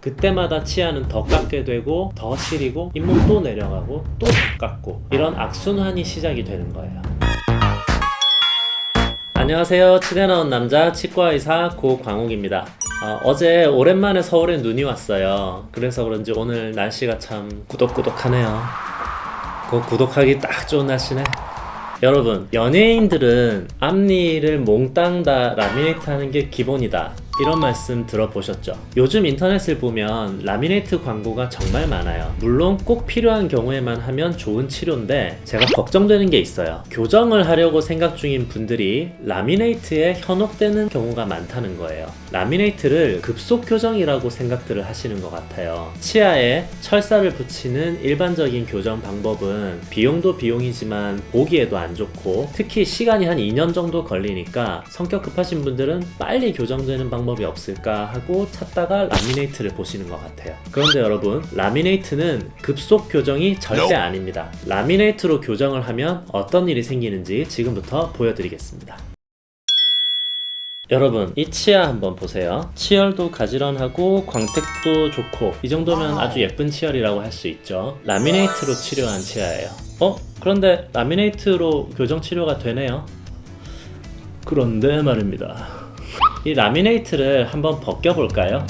그때마다 치아는 더 깎게 되고 더 시리고 잇몸 또 내려가고 또 더 깎고 이런 악순환이 시작이 되는 거예요. 안녕하세요. 치대 나온 남자 치과의사 고광욱입니다. 어제 오랜만에 서울에 눈이 왔어요. 그래서 그런지 오늘 날씨가 참 꾸덕꾸덕하네요. 구독하기 딱 좋은 날씨네. 여러분, 연예인들은 앞니를 몽땅 다 라미네이트 하는 게 기본이다, 이런 말씀 들어보셨죠? 요즘 인터넷을 보면 라미네이트 광고가 정말 많아요. 물론 꼭 필요한 경우에만 하면 좋은 치료인데 제가 걱정되는 게 있어요. 교정을 하려고 생각 중인 분들이 라미네이트에 현혹되는 경우가 많다는 거예요. 라미네이트를 급속 교정이라고 생각들을 하시는 것 같아요. 치아에 철사를 붙이는 일반적인 교정 방법은 비용도 비용이지만 보기에도 안 좋고 특히 시간이 한 2년 정도 걸리니까 성격 급하신 분들은 빨리 교정되는 방법이 없을까 하고 찾다가 라미네이트를 보시는 것 같아요. 그런데 여러분, 라미네이트는 급속 교정이 절대 아닙니다. 라미네이트로 교정을 하면 어떤 일이 생기는지 지금부터 보여드리겠습니다. 여러분, 이 치아 한번 보세요. 치열도 가지런하고 광택도 좋고 이 정도면 아주 예쁜 치열이라고 할 수 있죠. 라미네이트로 치료한 치아예요. 그런데 라미네이트로 교정 치료가 되네요. 그런데 말입니다. 이 라미네이트를 한번 벗겨볼까요?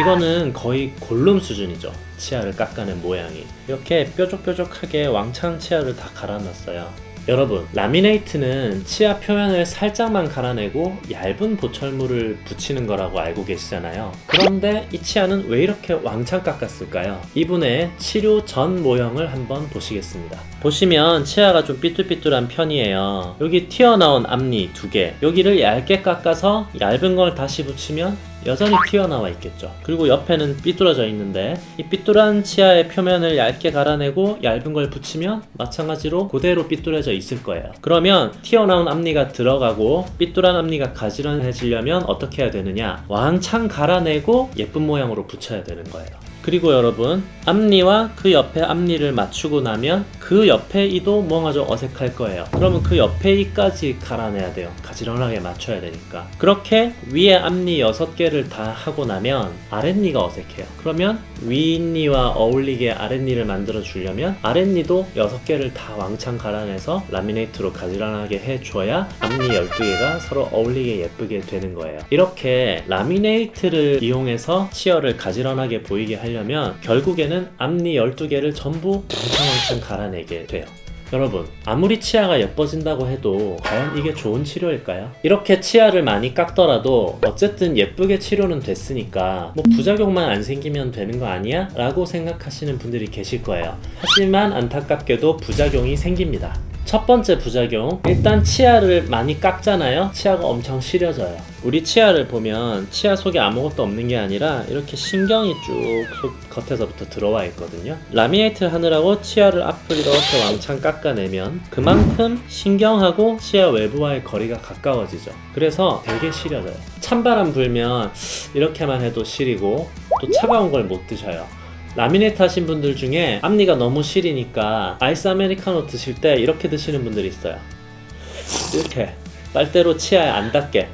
이거는 거의 골룸 수준이죠. 치아를 깎아낸 모양이. 이렇게 뾰족뾰족하게 왕창 치아를 다 갈아놨어요. 여러분, 라미네이트는 치아 표면을 살짝만 갈아내고 얇은 보철물을 붙이는 거라고 알고 계시잖아요. 그런데 이 치아는 왜 이렇게 왕창 깎았을까요? 이분의 치료 전 모형을 한번 보시겠습니다. 보시면 치아가 좀 삐뚤삐뚤한 편이에요. 여기 튀어나온 앞니 2개, 여기를 얇게 깎아서 얇은 걸 다시 붙이면 여전히 튀어나와 있겠죠. 그리고 옆에는 삐뚤어져 있는데 이 삐뚤한 치아의 표면을 얇게 갈아내고 얇은 걸 붙이면 마찬가지로 그대로 삐뚤어져 있을 거예요. 그러면 튀어나온 앞니가 들어가고 삐뚤한 앞니가 가지런해지려면 어떻게 해야 되느냐? 왕창 갈아내고 예쁜 모양으로 붙여야 되는 거예요. 그리고 여러분, 앞니와 그 옆에 앞니를 맞추고 나면 그 옆에 이도 뭔가 좀 어색할 거예요. 그러면 그 옆에 이까지 갈아내야 돼요. 가지런하게 맞춰야 되니까. 그렇게 위에 앞니 6개를 다 하고 나면 아랫니가 어색해요. 그러면 윗니와 어울리게 아랫니를 만들어 주려면 아랫니도 6개를 다 왕창 갈아내서 라미네이트로 가지런하게 해줘야 앞니 12개가 서로 어울리게 예쁘게 되는 거예요. 이렇게 라미네이트를 이용해서 치열을 가지런하게 보이게 하려면 결국에는 앞니 12개를 전부 왕창 갈아내게 돼요. 여러분, 아무리 치아가 예뻐진다고 해도 과연 이게 좋은 치료일까요? 이렇게 치아를 많이 깎더라도 어쨌든 예쁘게 치료는 됐으니까 뭐 부작용만 안 생기면 되는 거 아니야? 라고 생각하시는 분들이 계실 거예요. 하지만 안타깝게도 부작용이 생깁니다. 첫 번째 부작용, 일단 치아를 많이 깎잖아요. 치아가 엄청 시려져요. 우리 치아를 보면 치아 속에 아무것도 없는 게 아니라 이렇게 신경이 쭉 속 겉에서부터 들어와 있거든요. 라미네이트 하느라고 치아를 앞을 이렇게 왕창 깎아내면 그만큼 신경하고 치아 외부와의 거리가 가까워지죠. 그래서 되게 시려져요. 찬바람 불면 이렇게만 해도 시리고 또 차가운 걸 못 드셔요. 라미네이트 하신 분들 중에 앞니가 너무 시리니까 아이스 아메리카노 드실 때 이렇게 드시는 분들이 있어요. 이렇게 빨대로 치아에 안 닿게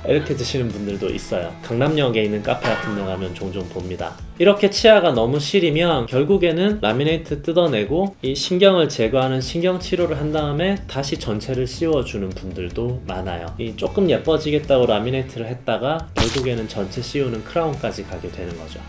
이렇게 드시는 분들도 있어요. 강남역에 있는 카페 같은 데 가면 종종 봅니다. 이렇게 치아가 너무 시리면 결국에는 라미네이트 뜯어내고 이 신경을 제거하는 신경 치료를 한 다음에 다시 전체를 씌워주는 분들도 많아요. 이 조금 예뻐지겠다고 라미네이트를 했다가 결국에는 전체 씌우는 크라운까지 가게 되는 거죠.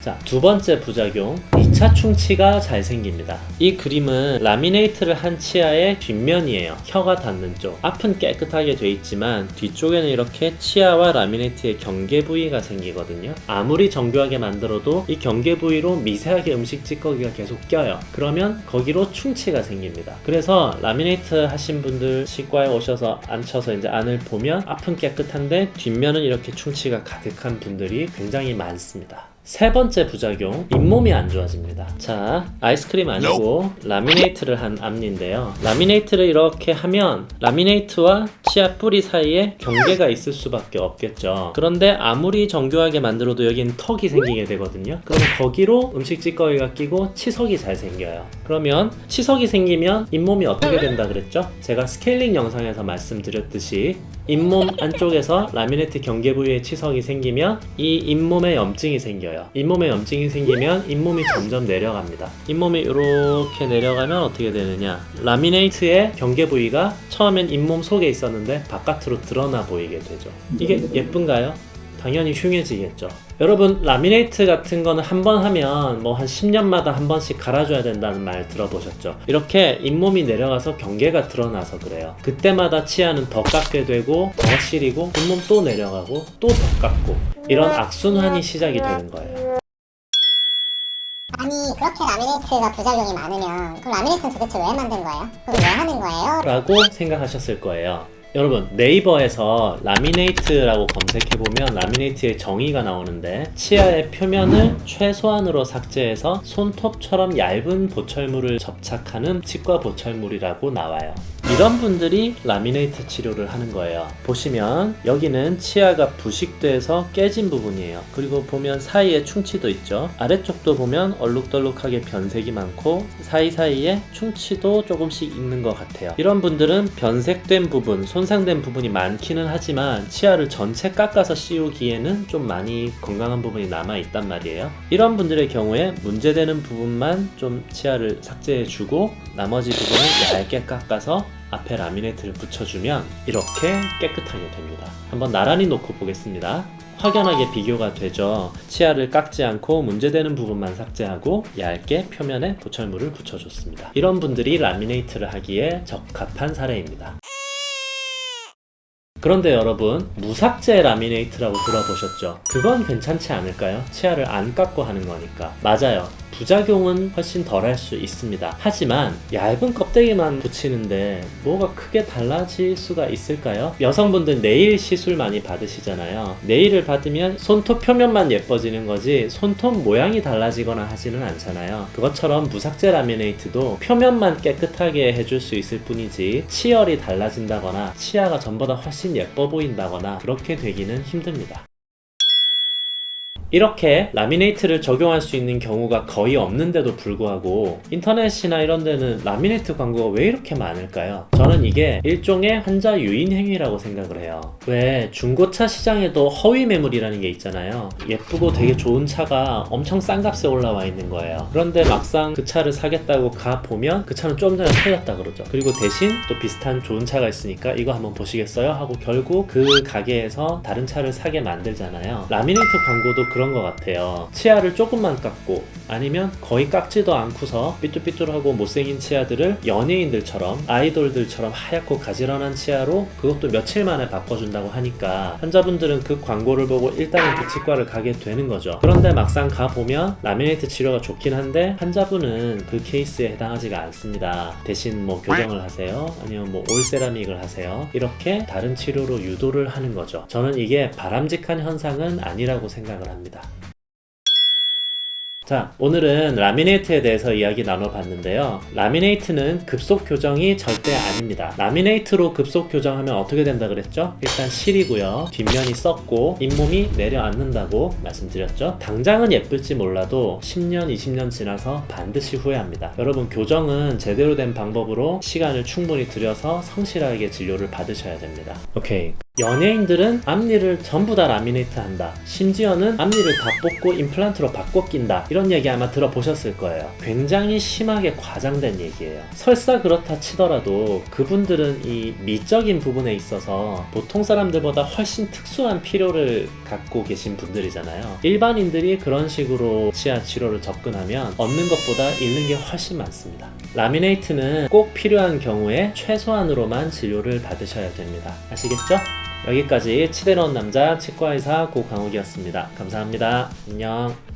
자, 두 번째 부작용, 2차 충치가 잘 생깁니다. 이 그림은 라미네이트를 한 치아의 뒷면이에요. 혀가 닿는 쪽. 앞은 깨끗하게 돼 있지만 뒤쪽에는 이렇게 치아와 라미네이트의 경계 부위가 생기거든요. 아무리 정교하게 만들어도 이 경계 부위로 미세하게 음식 찌꺼기가 계속 껴요. 그러면 거기로 충치가 생깁니다. 그래서 라미네이트 하신 분들 치과에 오셔서 앉혀서 이제 안을 보면 앞은 깨끗한데 뒷면은 이렇게 충치가 가득한 분들이 굉장히 많습니다. 세 번째 부작용, 잇몸이 안 좋아집니다. 자, 아이스크림 아니고 라미네이트를 한 앞니인데요. 라미네이트를 이렇게 하면 라미네이트와 치아 뿌리 사이에 경계가 있을 수밖에 없겠죠. 그런데 아무리 정교하게 만들어도 여기는 턱이 생기게 되거든요. 그럼 거기로 음식 찌꺼기가 끼고 치석이 잘 생겨요. 그러면 치석이 생기면 잇몸이 어떻게 된다 그랬죠? 제가 스케일링 영상에서 말씀드렸듯이 잇몸 안쪽에서 라미네이트 경계 부위에 치석이 생기면 이 잇몸에 염증이 생겨요. 잇몸에 염증이 생기면 잇몸이 점점 내려갑니다. 잇몸이 이렇게 내려가면 어떻게 되느냐, 라미네이트의 경계 부위가 처음엔 잇몸 속에 있었는데 바깥으로 드러나 보이게 되죠. 이게 예쁜가요? 당연히 흉해지겠죠. 여러분, 라미네이트 같은 거는 한 번 하면 뭐 한 10년마다 한 번씩 갈아줘야 된다는 말 들어보셨죠? 이렇게 잇몸이 내려가서 경계가 드러나서 그래요. 그때마다 치아는 더 깎게 되고 더 시리고 잇몸 또 내려가고 또 더 깎고, 이런 악순환이 시작이 되는 거예요. 아니, 그렇게 라미네이트가 부작용이 많으면 그럼 라미네이트는 도대체 왜 만든 거예요? 그럼 왜 하는 거예요? 라고 생각하셨을 거예요. 여러분, 네이버에서 라미네이트라고 검색해보면 라미네이트의 정의가 나오는데, 치아의 표면을 최소한으로 삭제해서 손톱처럼 얇은 보철물을 접착하는 치과 보철물이라고 나와요. 이런 분들이 라미네이트 치료를 하는 거예요. 보시면 여기는 치아가 부식돼서 깨진 부분이에요. 그리고 보면 사이에 충치도 있죠. 아래쪽도 보면 얼룩덜룩하게 변색이 많고 사이사이에 충치도 조금씩 있는 것 같아요. 이런 분들은 변색된 부분, 손상된 부분이 많기는 하지만 치아를 전체 깎아서 씌우기에는 좀 많이 건강한 부분이 남아있단 말이에요. 이런 분들의 경우에 문제되는 부분만 좀 치아를 삭제해주고 나머지 부분을 얇게 깎아서 앞에 라미네이트를 붙여주면 이렇게 깨끗하게 됩니다. 한번 나란히 놓고 보겠습니다. 확연하게 비교가 되죠. 치아를 깎지 않고 문제되는 부분만 삭제하고 얇게 표면에 보철물을 붙여줬습니다. 이런 분들이 라미네이트를 하기에 적합한 사례입니다. 그런데 여러분, 무삭제 라미네이트라고 들어보셨죠? 그건 괜찮지 않을까요? 치아를 안 깎고 하는 거니까. 맞아요. 부작용은 훨씬 덜 할 수 있습니다. 하지만 얇은 껍데기만 붙이는데 뭐가 크게 달라질 수가 있을까요? 여성분들 네일 시술 많이 받으시잖아요. 네일을 받으면 손톱 표면만 예뻐지는 거지 손톱 모양이 달라지거나 하지는 않잖아요. 그것처럼 무삭제 라미네이트도 표면만 깨끗하게 해줄 수 있을 뿐이지 치열이 달라진다거나 치아가 전보다 훨씬 예뻐 보인다거나 그렇게 되기는 힘듭니다. 이렇게 라미네이트를 적용할 수 있는 경우가 거의 없는데도 불구하고 인터넷이나 이런 데는 라미네이트 광고가 왜 이렇게 많을까요? 저는 이게 일종의 환자 유인 행위라고 생각을 해요. 왜 중고차 시장에도 허위 매물이라는 게 있잖아요. 예쁘고 되게 좋은 차가 엄청 싼 값에 올라와 있는 거예요. 그런데 막상 그 차를 사겠다고 가보면 그 차는 좀 전에 팔렸다 그러죠. 그리고 대신 또 비슷한 좋은 차가 있으니까 이거 한번 보시겠어요? 하고 결국 그 가게에서 다른 차를 사게 만들잖아요. 라미네이트 광고도 그런 것 같아요. 치아를 조금만 깎고 아니면 거의 깎지도 않고서 삐뚤삐뚤하고 못생긴 치아들을 연예인들처럼 아이돌들처럼 하얗고 가지런한 치아로 그것도 며칠 만에 바꿔준다고 하니까 환자분들은 그 광고를 보고 일단은 그 치과를 가게 되는 거죠. 그런데 막상 가보면 라미네이트 치료가 좋긴 한데 환자분은 그 케이스에 해당하지가 않습니다. 대신 뭐 교정을 하세요, 아니면 뭐 올세라믹을 하세요, 이렇게 다른 치료로 유도를 하는 거죠. 저는 이게 바람직한 현상은 아니라고 생각을 합니다. 자, 오늘은 라미네이트에 대해서 이야기 나눠봤는데요. 라미네이트는 급속 교정이 절대 아닙니다. 라미네이트로 급속 교정하면 어떻게 된다 그랬죠? 일단 실이고요, 뒷면이 썩고 잇몸이 내려앉는다고 말씀드렸죠. 당장은 예쁠지 몰라도 10년, 20년 지나서 반드시 후회합니다. 여러분, 교정은 제대로 된 방법으로 시간을 충분히 들여서 성실하게 진료를 받으셔야 됩니다. 오케이. 연예인들은 앞니를 전부 다 라미네이트 한다, 심지어는 앞니를 다 뽑고 임플란트로 바꿔 낀다, 이런 얘기 아마 들어보셨을 거예요. 굉장히 심하게 과장된 얘기예요. 설사 그렇다 치더라도 그분들은 이 미적인 부분에 있어서 보통 사람들보다 훨씬 특수한 필요를 갖고 계신 분들이잖아요. 일반인들이 그런 식으로 치아 치료를 접근하면 얻는 것보다 잃는 게 훨씬 많습니다. 라미네이트는 꼭 필요한 경우에 최소한으로만 진료를 받으셔야 됩니다. 아시겠죠? 여기까지 치대놓은 남자 치과의사 고강욱이었습니다. 감사합니다. 안녕.